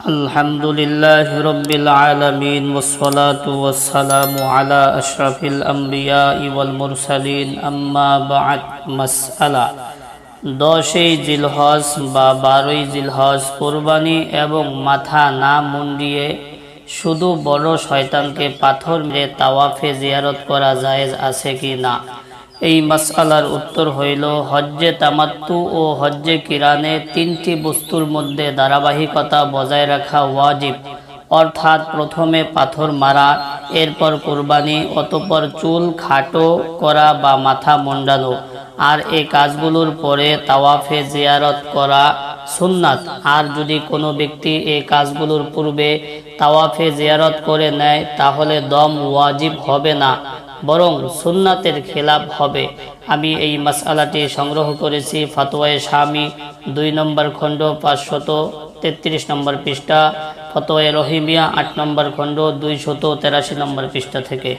الحمد لله رب العالمين والصلاة والسلام على أشرف الأنبياء والمرسلين أما بعد مسألة 10 জিলহজ বা 12 জিলহজ কুরবানি এবং মাথা না মুন্ডিয়ে শুধু বড় শয়তানকে পাথর মেরে তাওয়াফে জিয়ারত করা জায়েজ আছে কি না। এই মাসআলার উত্তর হইল, হজ্জে তামাত্তু ও হজ্জে কিরানে তিনটি বস্তুর মধ্যে ধারাবাহিকতা বজায় রাখা ওয়াজিব, অর্থাৎ প্রথমে পাথর মারা, এরপর কুরবানি, অতঃপর চুল খাটো করা বা মাথা মুন্ডানো, আর এই কাজগুলোর পরে তাওয়াফে জিয়ারত করা সুন্নাত। আর যদি কোনো ব্যক্তি এই কাজগুলোর পূর্বে তাওয়াফে জিয়ারত করে নেয় তাহলে দম ওয়াজিব হবে না, বরং সুন্নাতের খেলাফ হবে। আমি এই মাসআলাটি সংগ্রহ করেছি ফতোয়ায়ে শামি 2 নম্বর খণ্ড 533 নম্বর পৃষ্ঠা, ফতোয়ায়ে রহিমিয়া 8 নম্বর খণ্ড 283 নম্বর পৃষ্ঠা থেকে।